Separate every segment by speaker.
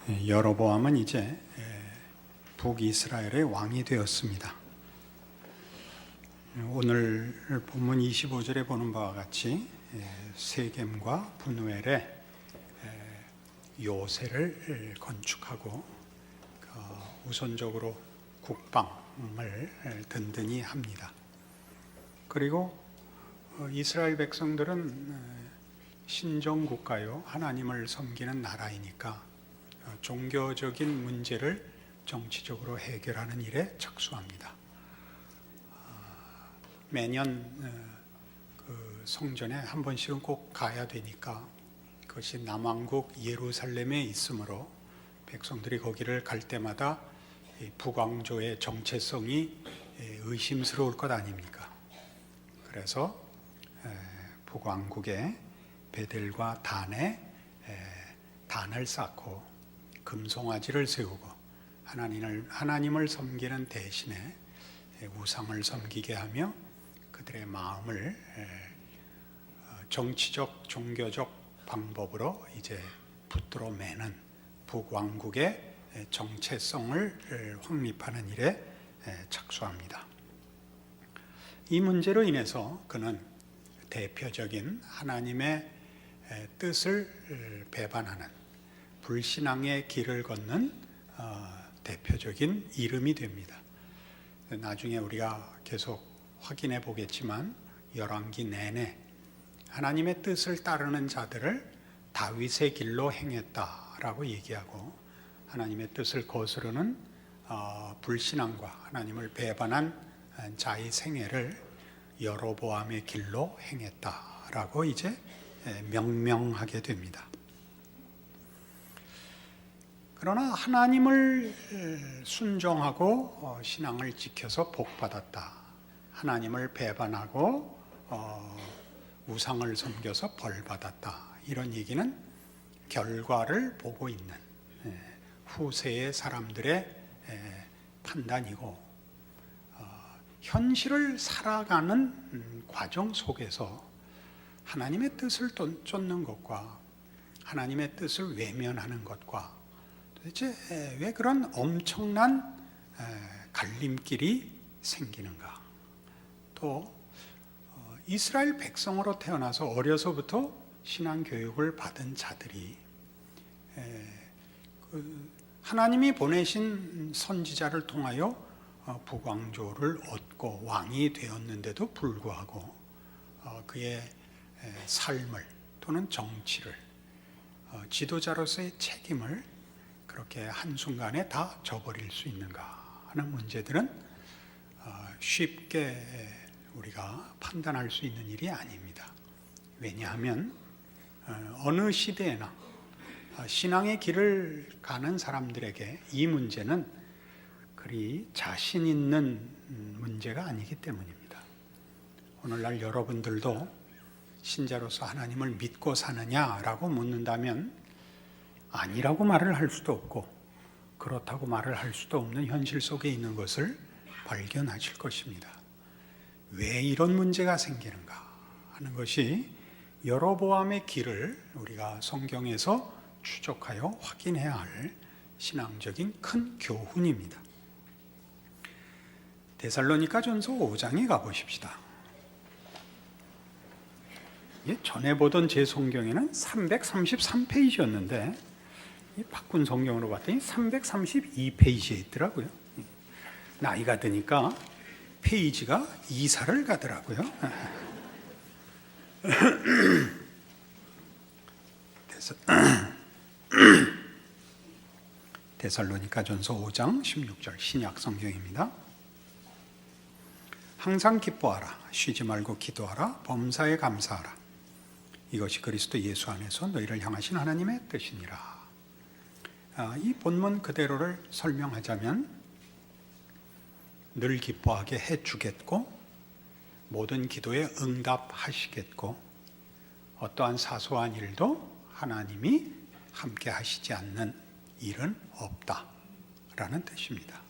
Speaker 1: 여로보암은 이제 북이스라엘의 왕이 되었습니다. 오늘 본문 25절에 보는 바와 같이 세겜과 분우엘에 요새를 건축하고 우선적으로 국방을 든든히 합니다. 그리고 이스라엘 백성들은 신정국가요, 하나님을 섬기는 나라이니까 종교적인 문제를 정치적으로 해결하는 일에 착수합니다. 매년 그 성전에 한 번씩은 꼭 가야 되니까 그것이 남왕국 예루살렘에 있으므로 백성들이 거기를 갈 때마다 북왕조의 정체성이 의심스러울 것 아닙니까? 그래서 북왕국의 베델과 단에 단을 쌓고 금송아지를 세우고 하나님을 섬기는 대신에 우상을 섬기게 하며 그들의 마음을 정치적, 종교적 방법으로 이제 붙들어 매는 북왕국의 정체성을 확립하는 일에 착수합니다. 이 문제로 인해서 그는 대표적인 하나님의 뜻을 배반하는 불신앙의 길을 걷는 대표적인 이름이 됩니다. 나중에 우리가 계속 확인해 보겠지만 열왕기 내내 하나님의 뜻을 따르는 자들을 다윗의 길로 행했다라고 얘기하고 하나님의 뜻을 거스르는 불신앙과 하나님을 배반한 자의 생애를 여로보암의 길로 행했다라고 이제 명명하게 됩니다. 그러나 하나님을 순종하고 신앙을 지켜서 복받았다. 하나님을 배반하고 우상을 섬겨서 벌받았다. 이런 얘기는 결과를 보고 있는 후세의 사람들의 판단이고 현실을 살아가는 과정 속에서 하나님의 뜻을 쫓는 것과 하나님의 뜻을 외면하는 것과 도대체 왜 그런 엄청난 갈림길이 생기는가? 또 이스라엘 백성으로 태어나서 어려서부터 신앙 교육을 받은 자들이 하나님이 보내신 선지자를 통하여 북왕조를 얻고 왕이 되었는데도 불구하고 그의 삶을 또는 정치를 지도자로서의 책임을 그렇게 한순간에 다 저버릴 수 있는가 하는 문제들은 쉽게 우리가 판단할 수 있는 일이 아닙니다. 왜냐하면 어느 시대에나 신앙의 길을 가는 사람들에게 이 문제는 그리 자신 있는 문제가 아니기 때문입니다. 오늘날 여러분들도 신자로서 하나님을 믿고 사느냐라고 묻는다면 아니라고 말을 할 수도 없고 그렇다고 말을 할 수도 없는 현실 속에 있는 것을 발견하실 것입니다. 왜 이런 문제가 생기는가 하는 것이 여로보암의 길을 우리가 성경에서 추적하여 확인해야 할 신앙적인 큰 교훈입니다. 데살로니가전서 5장에 가보십시다. 전에 보던 제 성경에는 333페이지였는데 바꾼 성경으로 봤더니 332페이지에 있더라고요. 나이가 드니까 페이지가 이사를 가더라고요. 데살로니가전서 5장 16절 신약 성경입니다. 항상 기뻐하라, 쉬지 말고 기도하라, 범사에 감사하라. 이것이 그리스도 예수 안에서 너희를 향하신 하나님의 뜻이니라. 이 본문 그대로를 설명하자면 늘 기뻐하게 해주겠고 모든 기도에 응답하시겠고 어떠한 사소한 일도 하나님이 함께 하시지 않는 일은 없다라는 뜻입니다.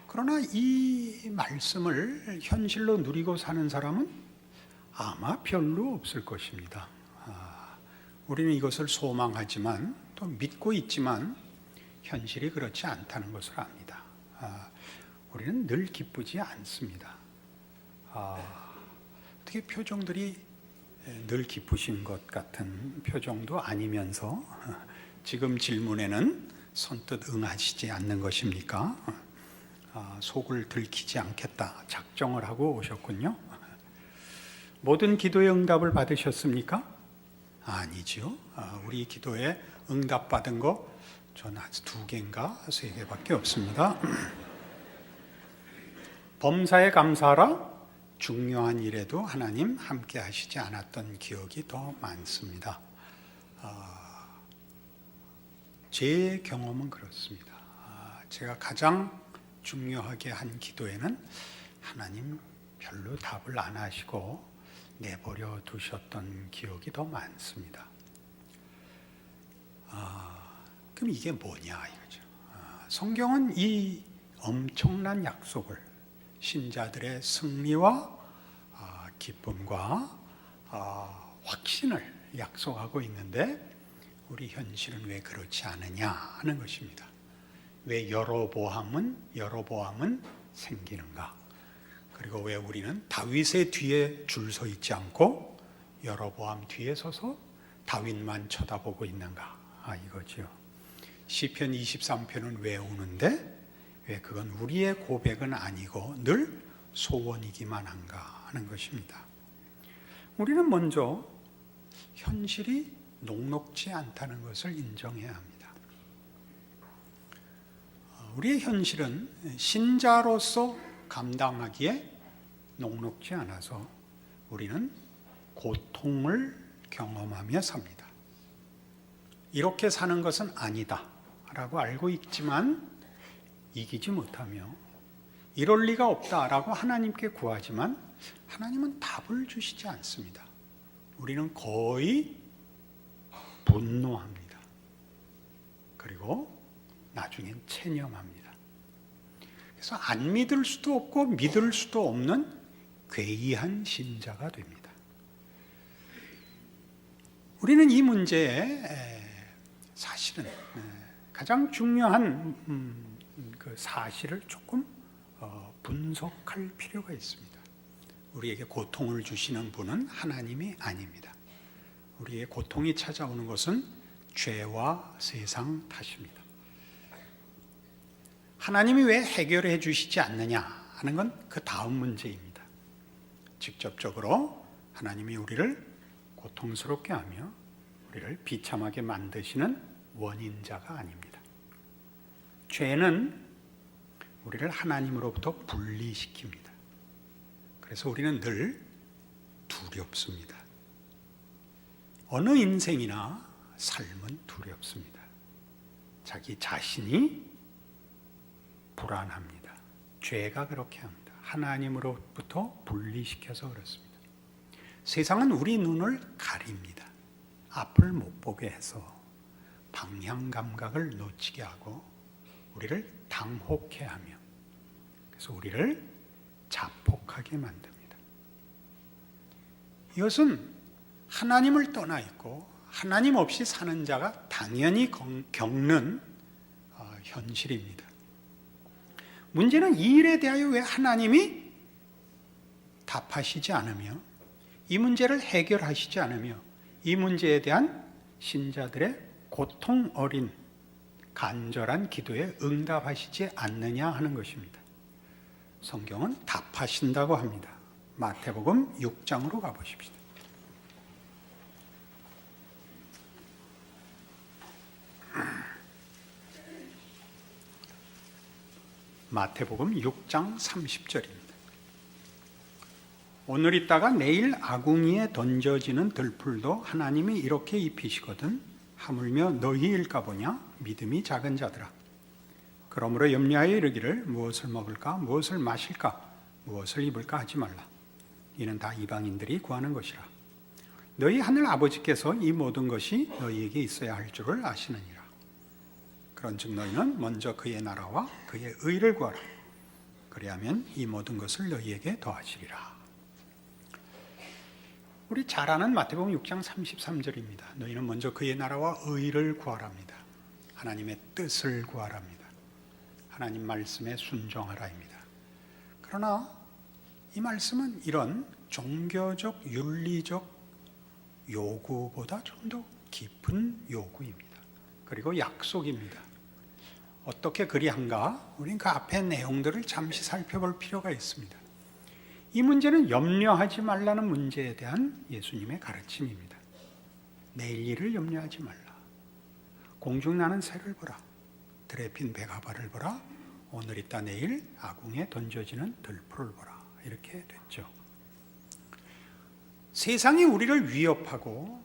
Speaker 1: 그러나 이 말씀을 현실로 누리고 사는 사람은 아마 별로 없을 것입니다. 우리는 이것을 소망하지만 또 믿고 있지만 현실이 그렇지 않다는 것을 압니다. 우리는 늘 기쁘지 않습니다. 어떻게 표정들이 늘 기쁘신 것 같은 표정도 아니면서 지금 질문에는 선뜻 응하시지 않는 것입니까? 속을 들키지 않겠다 작정을 하고 오셨군요. 모든 기도의 응답을 받으셨습니까? 아니죠. 우리 기도에 응답받은 거 저는 한 2개인가 3개밖에 없습니다. 범사에 감사하라. 중요한 일에도 하나님 함께 하시지 않았던 기억이 더 많습니다. 제 경험은 그렇습니다. 제가 가장 중요하게 한 기도에는 하나님 별로 답을 안 하시고 내버려 두셨던 기억이 더 많습니다. 그럼 이게 뭐냐 이거죠. 성경은 이 엄청난 약속을 신자들의 승리와 기쁨과 확신을 약속하고 있는데 우리 현실은 왜 그렇지 않느냐 하는 것입니다. 왜 여로보암은 생기는가? 그리고 왜 우리는 다윗의 뒤에 줄 서 있지 않고 여로보암 뒤에 서서 다윗만 쳐다보고 있는가? 이거죠. 시편 23편은 왜 우는데 왜 그건 우리의 고백은 아니고 늘 소원이기만 한가 하는 것입니다. 우리는 먼저 현실이 녹록지 않다는 것을 인정해야 합니다. 우리의 현실은 신자로서 감당하기에 녹록지 않아서 우리는 고통을 경험하며 삽니다. 이렇게 사는 것은 아니다 라고 알고 있지만 이기지 못하며 이럴 리가 없다라고 하나님께 구하지만 하나님은 답을 주시지 않습니다. 우리는 거의 분노합니다. 그리고 나중엔 체념합니다. 그래서 안 믿을 수도 없고 믿을 수도 없는 괴이한 신자가 됩니다. 우리는 이 문제에 사실은 가장 중요한 그 사실을 조금 분석할 필요가 있습니다. 우리에게 고통을 주시는 분은 하나님이 아닙니다. 우리의 고통이 찾아오는 것은 죄와 세상 탓입니다. 하나님이 왜 해결해 주시지 않느냐 하는 건 그 다음 문제입니다. 직접적으로 하나님이 우리를 고통스럽게 하며 우리를 비참하게 만드시는 원인자가 아닙니다. 죄는 우리를 하나님으로부터 분리시킵니다. 그래서 우리는 늘 두렵습니다. 어느 인생이나 삶은 두렵습니다. 자기 자신이 불안합니다. 죄가 그렇게 합니다. 하나님으로부터 분리시켜서 그렇습니다. 세상은 우리 눈을 가립니다. 앞을 못 보게 해서 방향 감각을 놓치게 하고 우리를 당혹해 하며 그래서 우리를 자폭하게 만듭니다. 이것은 하나님을 떠나 있고 하나님 없이 사는 자가 당연히 겪는 현실입니다. 문제는 이 일에 대하여 왜 하나님이 답하시지 않으며 이 문제를 해결하시지 않으며 이 문제에 대한 신자들의 고통 어린 간절한 기도에 응답하시지 않느냐 하는 것입니다. 성경은 답하신다고 합니다. 마태복음 6장으로 가보십시다. 마태복음 6장 30절입니다. 오늘 있다가 내일 아궁이에 던져지는 들풀도 하나님이 이렇게 입히시거든 하물며 너희일까 보냐 믿음이 작은 자들아. 그러므로 염려하여 이르기를 무엇을 먹을까 무엇을 마실까 무엇을 입을까 하지 말라. 이는 다 이방인들이 구하는 것이라. 너희 하늘 아버지께서 이 모든 것이 너희에게 있어야 할 줄을 아시느니라. 그런즉 너희는 먼저 그의 나라와 그의 의를 구하라. 그리하면 이 모든 것을 너희에게 더하시리라. 우리 잘 아는 마태복음 6장 33절입니다. 너희는 먼저 그의 나라와 의를 구하랍니다. 하나님의 뜻을 구하랍니다. 하나님 말씀에 순종하라입니다. 그러나 이 말씀은 이런 종교적, 윤리적 요구보다 좀 더 깊은 요구입니다. 그리고 약속입니다. 어떻게 그리한가? 우린 그 앞에 내용들을 잠시 살펴볼 필요가 있습니다. 이 문제는 염려하지 말라는 문제에 대한 예수님의 가르침입니다. 내일 일을 염려하지 말라. 공중 나는 새를 보라. 들에 핀 백합화를 보라. 오늘 있다 내일 아궁에 던져지는 들풀을 보라. 이렇게 됐죠. 세상이 우리를 위협하고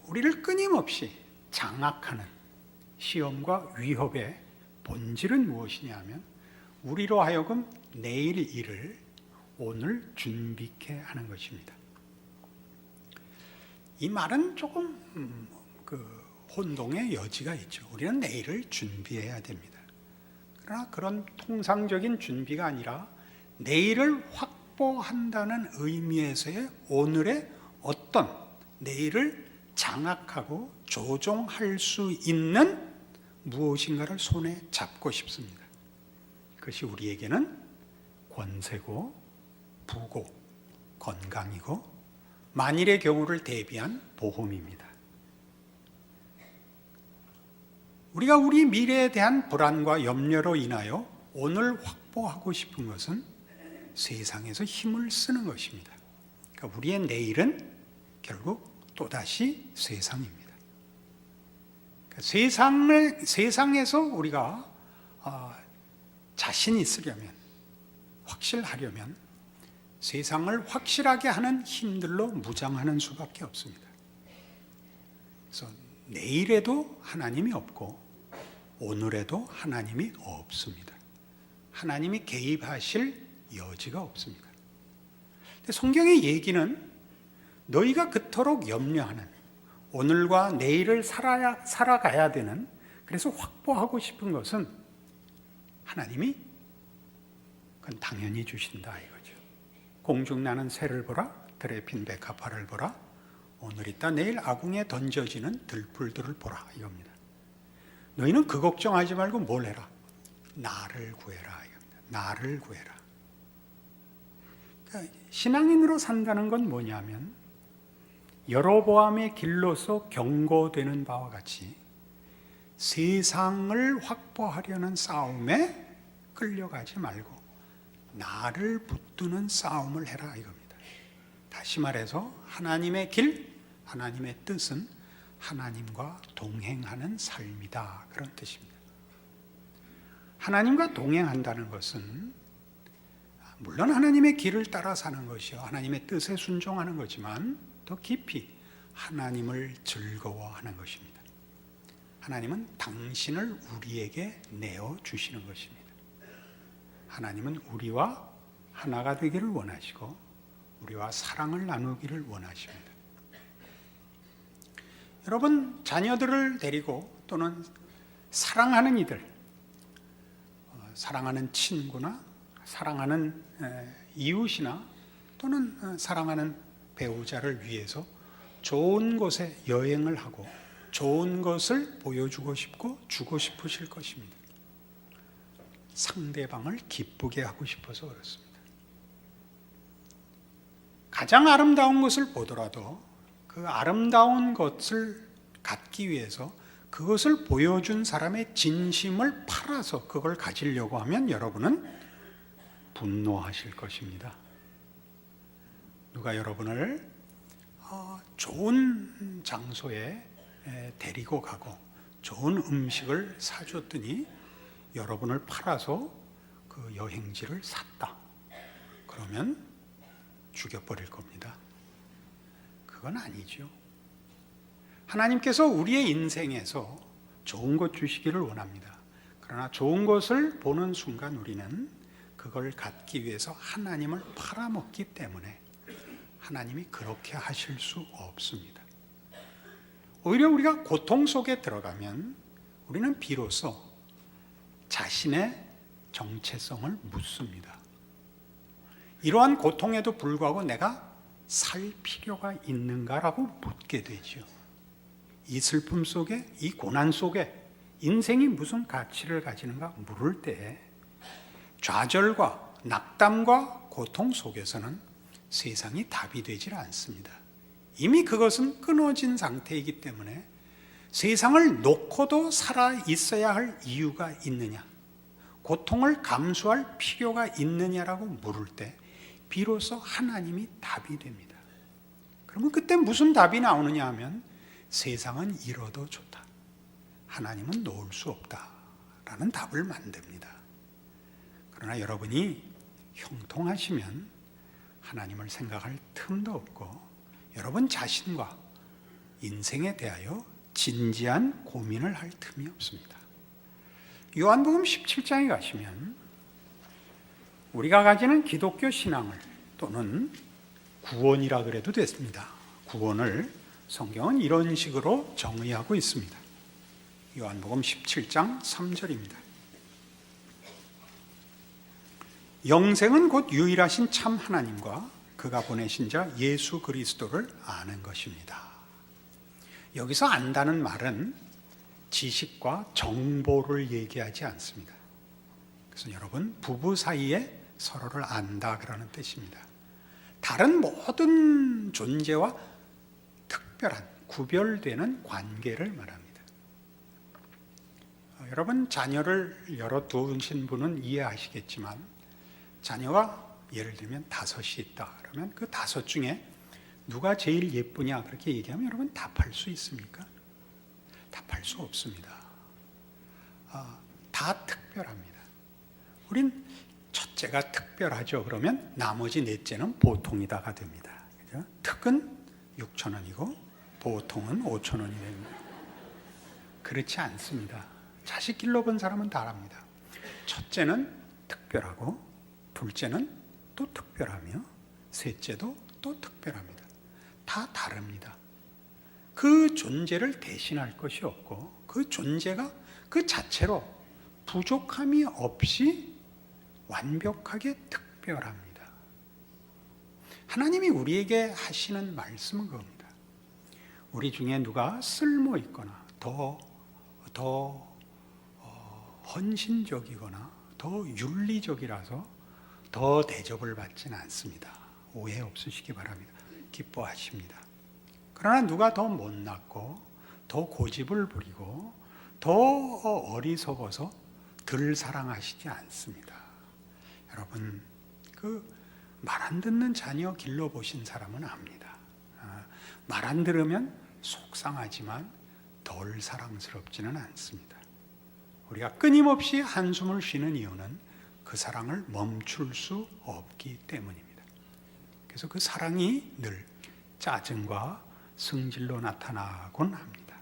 Speaker 1: 우리를 끊임없이 장악하는 시험과 위협의 본질은 무엇이냐 하면 우리로 하여금 내일 일을 오늘 준비케 하는 것입니다. 이 말은 조금 혼동의 여지가 있죠. 우리는 내일을 준비해야 됩니다. 그러나 그런 통상적인 준비가 아니라 내일을 확보한다는 의미에서의 오늘의 어떤 내일을 장악하고 조종할 수 있는 무엇인가를 손에 잡고 싶습니다. 그것이 우리에게는 권세고 부고 건강이고 만일의 경우를 대비한 보험입니다. 우리가 우리 미래에 대한 불안과 염려로 인하여 오늘 확보하고 싶은 것은 세상에서 힘을 쓰는 것입니다. 그러니까 우리의 내일은 결국 또다시 세상입니다. 그러니까 세상에서 우리가 자신 있으려면, 확실하려면 세상을 확실하게 하는 힘들로 무장하는 수밖에 없습니다. 그래서 내일에도 하나님이 없고 오늘에도 하나님이 없습니다. 하나님이 개입하실 여지가 없습니다. 근데 성경의 얘기는 너희가 그토록 염려하는 오늘과 내일을 살아가야 되는, 그래서 확보하고 싶은 것은 하나님이 그건 당연히 주신다 이거죠. 공중 나는 새를 보라, 들에 핀 백합화를 보라, 오늘 있다 내일 아궁에 던져지는 들풀들을 보라 이겁니다. 너희는 그 걱정하지 말고 뭘 해라? 나를 구해라 이겁니다. 나를 구해라. 그러니까 신앙인으로 산다는 건 뭐냐면 여로보암의 길로서 경고되는 바와 같이 세상을 확보하려는 싸움에 끌려가지 말고 나를 붙드는 싸움을 해라 이겁니다. 다시 말해서 하나님의 길, 하나님의 뜻은 하나님과 동행하는 삶이다 그런 뜻입니다. 하나님과 동행한다는 것은 물론 하나님의 길을 따라 사는 것이요 하나님의 뜻에 순종하는 거지만 더 깊이 하나님을 즐거워하는 것입니다. 하나님은 당신을 우리에게 내어주시는 것입니다. 하나님은 우리와 하나가 되기를 원하시고 우리와 사랑을 나누기를 원하십니다. 여러분 자녀들을 데리고 또는 사랑하는 이들, 사랑하는 친구나 사랑하는 이웃이나 또는 사랑하는 배우자를 위해서 좋은 곳에 여행을 하고 좋은 것을 보여주고 싶고 주고 싶으실 것입니다. 상대방을 기쁘게 하고 싶어서 그렇습니다. 가장 아름다운 것을 보더라도 그 아름다운 것을 갖기 위해서 그것을 보여준 사람의 진심을 팔아서 그걸 가지려고 하면 여러분은 분노하실 것입니다. 누가 여러분을 좋은 장소에 데리고 가고 좋은 음식을 사줬더니 여러분을 팔아서 그 여행지를 샀다. 그러면 죽여버릴 겁니다. 그건 아니죠. 하나님께서 우리의 인생에서 좋은 것 주시기를 원합니다. 그러나 좋은 것을 보는 순간 우리는 그걸 갖기 위해서 하나님을 팔아먹기 때문에 하나님이 그렇게 하실 수 없습니다. 오히려 우리가 고통 속에 들어가면 우리는 비로소 자신의 정체성을 묻습니다. 이러한 고통에도 불구하고 내가 살 필요가 있는가라고 묻게 되죠. 이 슬픔 속에, 이 고난 속에 인생이 무슨 가치를 가지는가 물을 때 좌절과 낙담과 고통 속에서는 세상이 답이 되질 않습니다. 이미 그것은 끊어진 상태이기 때문에 세상을 놓고도 살아 있어야 할 이유가 있느냐, 고통을 감수할 필요가 있느냐라고 물을 때 비로소 하나님이 답이 됩니다. 그러면 그때 무슨 답이 나오느냐 하면 세상은 이뤄도 좋다, 하나님은 놓을 수 없다라는 답을 만듭니다. 그러나 여러분이 형통하시면 하나님을 생각할 틈도 없고 여러분 자신과 인생에 대하여 진지한 고민을 할 틈이 없습니다. 요한복음 17장에 가시면 우리가 가지는 기독교 신앙을, 또는 구원이라 그래도 됐습니다. 구원을 성경은 이런 식으로 정의하고 있습니다. 요한복음 17장 3절입니다. 영생은 곧 유일하신 참 하나님과 그가 보내신 자 예수 그리스도를 아는 것입니다. 여기서 안다는 말은 지식과 정보를 얘기하지 않습니다. 그래서 여러분, 부부 사이에 서로를 안다 그러는 뜻입니다. 다른 모든 존재와 특별한, 구별되는 관계를 말합니다. 여러분, 자녀를 여러 두신 분은 이해하시겠지만 자녀가 예를 들면 5이 있다 그러면 그 5 중에 누가 제일 예쁘냐 그렇게 얘기하면 여러분 답할 수 있습니까? 답할 수 없습니다. 다 특별합니다. 우린 첫째가 특별하죠. 그러면 나머지 넷째는 보통이다가 됩니다. 그죠? 특은 6,000원이고 보통은 5,000원이 됩니다. 그렇지 않습니다. 자식 길러본 사람은 다 압니다. 첫째는 특별하고, 둘째는 또 특별하며, 셋째도 또 특별합니다. 다 다릅니다. 그 존재를 대신할 것이 없고 그 존재가 그 자체로 부족함이 없이 완벽하게 특별합니다. 하나님이 우리에게 하시는 말씀은 그겁니다. 우리 중에 누가 쓸모 있거나 더 헌신적이거나 더 윤리적이라서 더 대접을 받지는 않습니다. 오해 없으시기 바랍니다. 기뻐하십니다. 그러나 누가 더 못났고 더 고집을 부리고 더 어리석어서 덜 사랑하시지 않습니다. 여러분, 그 말 안 듣는 자녀 길러보신 사람은 압니다. 말 안 들으면 속상하지만 덜 사랑스럽지는 않습니다. 우리가 끊임없이 한숨을 쉬는 이유는 그 사랑을 멈출 수 없기 때문입니다. 그래서 그 사랑이 늘 짜증과 성질로 나타나곤 합니다.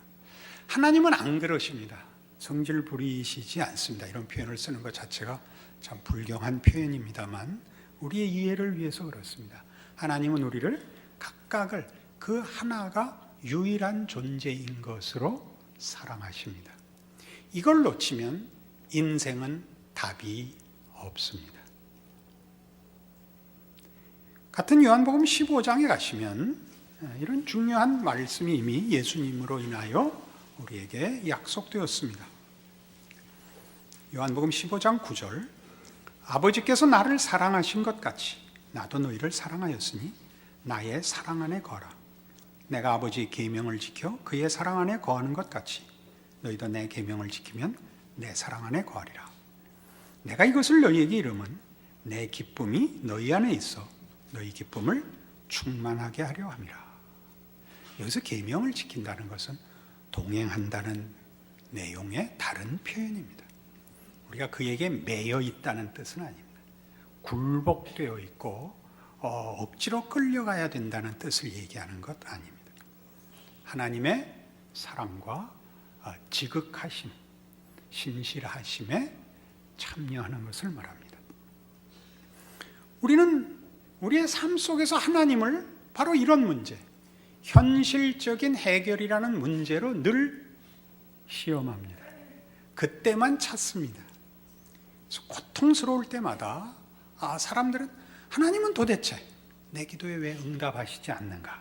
Speaker 1: 하나님은 안 그러십니다. 성질 부리시지 않습니다. 이런 표현을 쓰는 것 자체가 참 불경한 표현입니다만 우리의 이해를 위해서 그렇습니다. 하나님은 우리를 각각을 그 하나가 유일한 존재인 것으로 사랑하십니다. 이걸 놓치면 인생은 답이 없습니다. 같은 요한복음 15장에 가시면 이런 중요한 말씀이 이미 예수님으로 인하여 우리에게 약속되었습니다. 요한복음 15장 9절, 아버지께서 나를 사랑하신 것 같이 나도 너희를 사랑하였으니 나의 사랑 안에 거하라. 내가 아버지의 계명을 지켜 그의 사랑 안에 거하는 것 같이 너희도 내 계명을 지키면 내 사랑 안에 거하리라. 내가 이것을 너희에게 이름은 내 기쁨이 너희 안에 있어 너희 기쁨을 충만하게 하려 함이라. 여기서 계명을 지킨다는 것은 동행한다는 내용의 다른 표현입니다. 우리가 그에게 매여 있다는 뜻은 아닙니다. 굴복되어 있고 억지로 끌려가야 된다는 뜻을 얘기하는 것 아닙니다. 하나님의 사랑과 지극하심, 신실하심에 참여하는 것을 말합니다. 우리는 우리의 삶 속에서 하나님을 바로 이런 문제, 현실적인 해결이라는 문제로 늘 시험합니다. 그때만 찾습니다. 고통스러울 때마다 사람들은 하나님은 도대체 내 기도에 왜 응답하시지 않는가?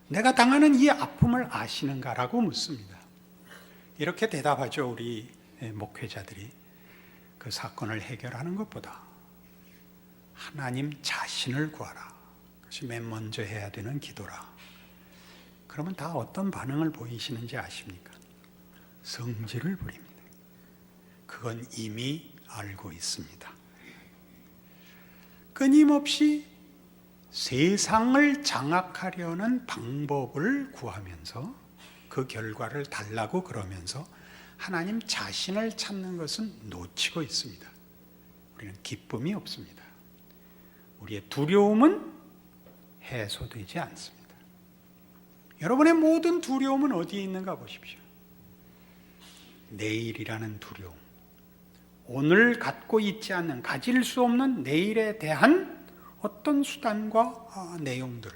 Speaker 1: 내가 당하는 이 아픔을 아시는가라고 묻습니다. 이렇게 대답하죠. 우리 목회자들이. 그 사건을 해결하는 것보다 하나님 자신을 구하라. 그것이 맨 먼저 해야 되는 기도라. 그러면 다 어떤 반응을 보이시는지 아십니까? 성질을 부립니다. 그건 이미 알고 있습니다. 끊임없이 세상을 장악하려는 방법을 구하면서 그 결과를 달라고 그러면서 하나님 자신을 찾는 것은 놓치고 있습니다. 우리는 기쁨이 없습니다. 우리의 두려움은 해소되지 않습니다. 여러분의 모든 두려움은 어디에 있는가 보십시오. 내일이라는 두려움, 오늘 갖고 있지 않는, 가질 수 없는 내일에 대한 어떤 수단과 내용들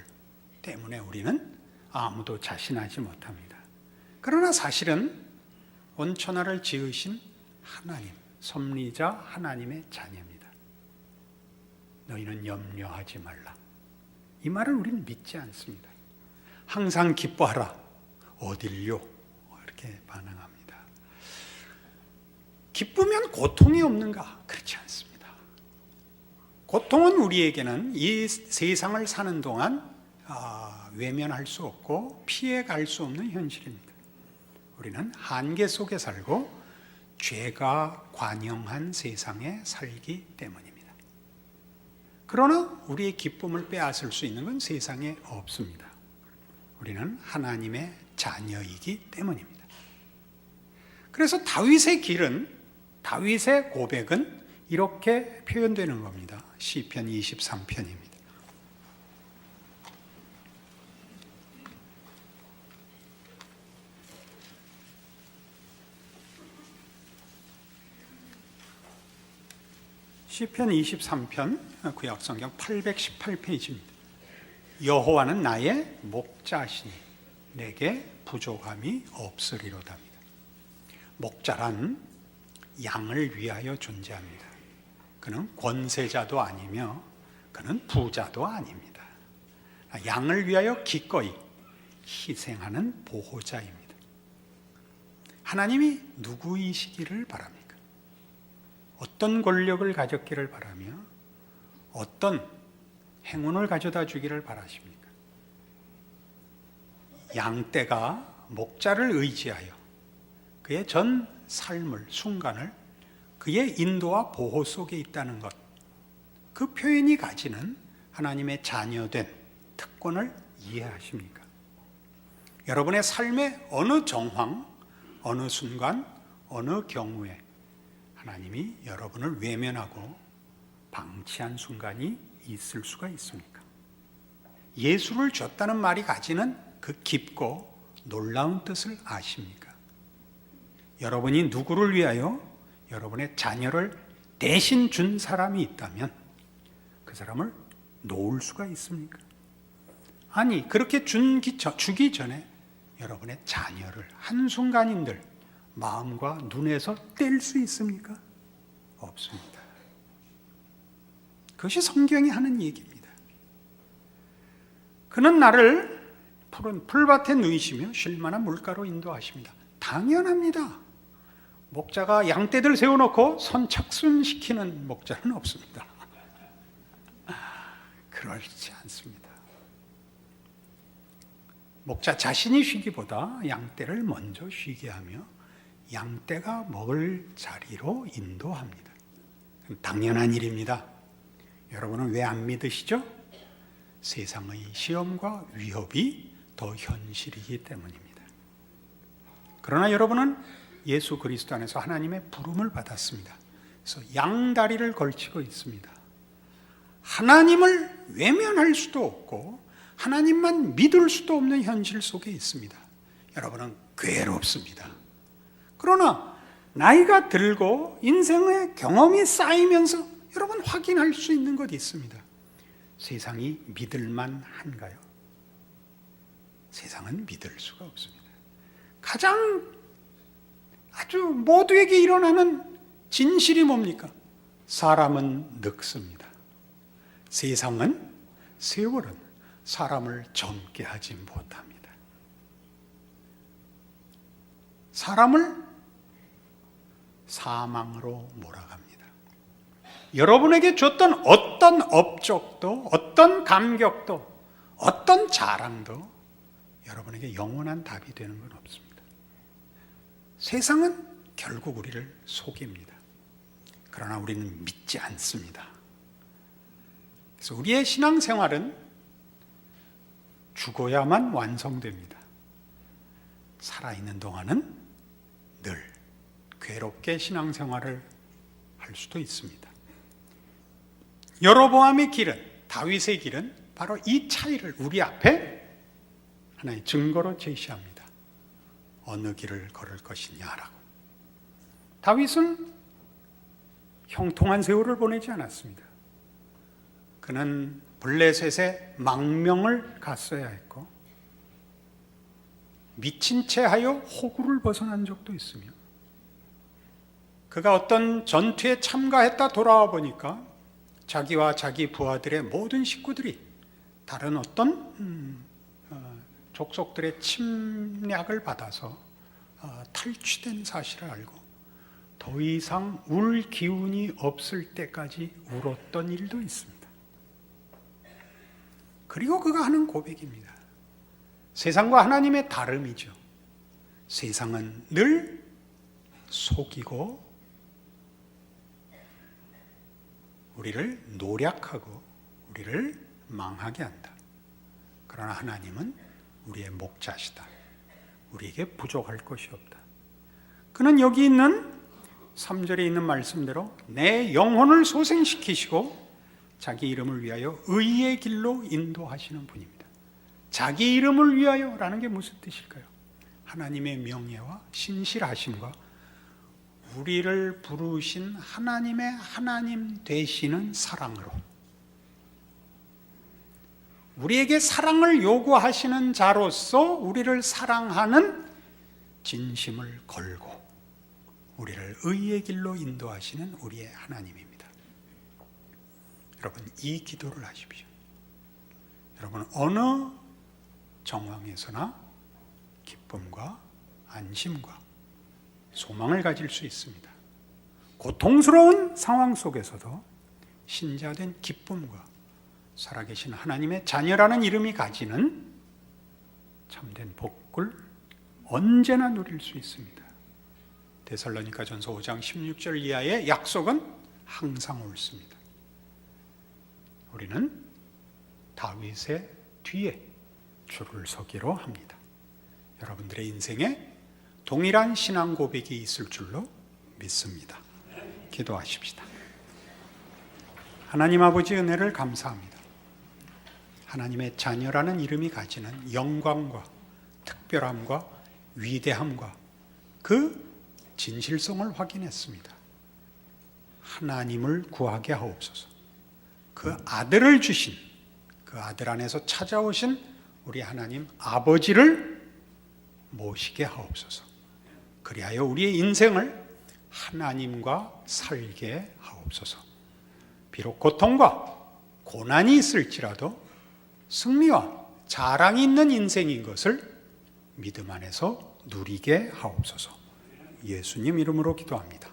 Speaker 1: 때문에 우리는 아무도 자신하지 못합니다. 그러나 사실은 온천하를 지으신 하나님, 섭리자 하나님의 자녀입니다. 너희는 염려하지 말라. 이 말을 우리는 믿지 않습니다. 항상 기뻐하라. 어딜요? 이렇게 반응합니다. 기쁘면 고통이 없는가? 그렇지 않습니다. 고통은 우리에게는 이 세상을 사는 동안 외면할 수 없고 피해갈 수 없는 현실입니다. 우리는 한계 속에 살고 죄가 관영한 세상에 살기 때문입니다. 그러나 우리의 기쁨을 빼앗을 수 있는 건 세상에 없습니다. 우리는 하나님의 자녀이기 때문입니다. 그래서 다윗의 고백은 이렇게 표현되는 겁니다. 시편 23편입니다. 시편 23편 구약성경 818페이지입니다. 여호와는 나의 목자시니 내게 부족함이 없으리로다입니다. 목자란 양을 위하여 존재합니다. 그는 권세자도 아니며 그는 부자도 아닙니다. 양을 위하여 기꺼이 희생하는 보호자입니다. 하나님이 누구이시기를 바랍니까? 어떤 권력을 가졌기를 바라며 어떤 행운을 가져다 주기를 바라십니까? 양떼가 목자를 의지하여 그의 전 삶을, 순간을 그의 인도와 보호 속에 있다는 것, 그 표현이 가지는 하나님의 자녀된 특권을 이해하십니까? 여러분의 삶의 어느 정황, 어느 순간, 어느 경우에 하나님이 여러분을 외면하고 방치한 순간이 있을 수가 있습니까? 예수를 줬다는 말이 가지는 그 깊고 놀라운 뜻을 아십니까? 여러분이 누구를 위하여 여러분의 자녀를 대신 준 사람이 있다면 그 사람을 놓을 수가 있습니까? 아니, 그렇게 주기 전에 여러분의 자녀를 한순간인들 마음과 눈에서 뗄 수 있습니까? 없습니다. 그것이 성경이 하는 얘기입니다. 그는 나를 푸른 풀밭에 누이시며 쉴만한 물가로 인도하십니다. 당연합니다. 목자가 양떼들 세워놓고 선착순시키는 목자는 없습니다. 그렇지 않습니다. 목자 자신이 쉬기보다 양떼를 먼저 쉬게 하며 양떼가 먹을 자리로 인도합니다. 당연한 일입니다. 여러분은 왜 안 믿으시죠? 세상의 시험과 위협이 더 현실이기 때문입니다. 그러나 여러분은 예수 그리스도 안에서 하나님의 부름을 받았습니다. 그래서 양다리를 걸치고 있습니다. 하나님을 외면할 수도 없고 하나님만 믿을 수도 없는 현실 속에 있습니다. 여러분은 괴롭습니다. 그러나 나이가 들고 인생의 경험이 쌓이면서 여러분 확인할 수 있는 것이 있습니다. 세상이 믿을만 한가요? 세상은 믿을 수가 없습니다. 가장 아주 모두에게 일어나는 진실이 뭡니까? 사람은 늙습니다. 세상은 세월은 사람을 젊게 하지 못합니다. 사람을 사망으로 몰아갑니다. 여러분에게 줬던 어떤 업적도, 어떤 감격도, 어떤 자랑도 여러분에게 영원한 답이 되는 건 없습니다. 세상은 결국 우리를 속입니다. 그러나 우리는 믿지 않습니다. 그래서 우리의 신앙생활은 죽어야만 완성됩니다. 살아있는 동안은 늘 괴롭게 신앙생활을 할 수도 있습니다. 여로보암의 길은, 다윗의 길은 바로 이 차이를 우리 앞에 하나의 증거로 제시합니다. 어느 길을 걸을 것이냐라고. 다윗은 형통한 세월을 보내지 않았습니다. 그는 블레셋의 망명을 갔어야 했고, 미친 채 하여 호구를 벗어난 적도 있으며, 그가 어떤 전투에 참가했다 돌아와 보니까 자기와 자기 부하들의 모든 식구들이 다른 어떤 족속들의 침략을 받아서 탈취된 사실을 알고 더 이상 울 기운이 없을 때까지 울었던 일도 있습니다. 그리고 그가 하는 고백입니다. 세상과 하나님의 다름이죠. 세상은 늘 속이고 우리를 노략하고 우리를 망하게 한다. 그러나 하나님은 우리의 목자시다. 우리에게 부족할 것이 없다. 그는 여기 있는 3절에 있는 말씀대로 내 영혼을 소생시키시고 자기 이름을 위하여 의의 길로 인도하시는 분입니다. 자기 이름을 위하여라는 게 무슨 뜻일까요? 하나님의 명예와 신실하심과 우리를 부르신 하나님의 하나님 되시는 사랑으로, 우리에게 사랑을 요구하시는 자로서 우리를 사랑하는 진심을 걸고 우리를 의의 길로 인도하시는 우리의 하나님입니다. 여러분, 이 기도를 하십시오. 여러분, 어느 정황에서나 기쁨과 안심과 소망을 가질 수 있습니다. 고통스러운 상황 속에서도 신자된 기쁨과 살아계신 하나님의 자녀라는 이름이 가지는 참된 복을 언제나 누릴 수 있습니다. 데살로니가전서 5장 16절 이하의 약속은 항상 옳습니다. 우리는 다윗의 뒤에 줄을 서기로 합니다. 여러분들의 인생에 동일한 신앙 고백이 있을 줄로 믿습니다. 기도하십시다. 하나님 아버지 은혜를 감사합니다. 하나님의 자녀라는 이름이 가지는 영광과 특별함과 위대함과 그 진실성을 확인했습니다. 하나님을 구하게 하옵소서. 그 아들을 주신, 그 아들 안에서 찾아오신 우리 하나님 아버지를 모시게 하옵소서. 그리하여 우리의 인생을 하나님과 살게 하옵소서. 비록 고통과 고난이 있을지라도 승리와 자랑이 있는 인생인 것을 믿음 안에서 누리게 하옵소서. 예수님 이름으로 기도합니다.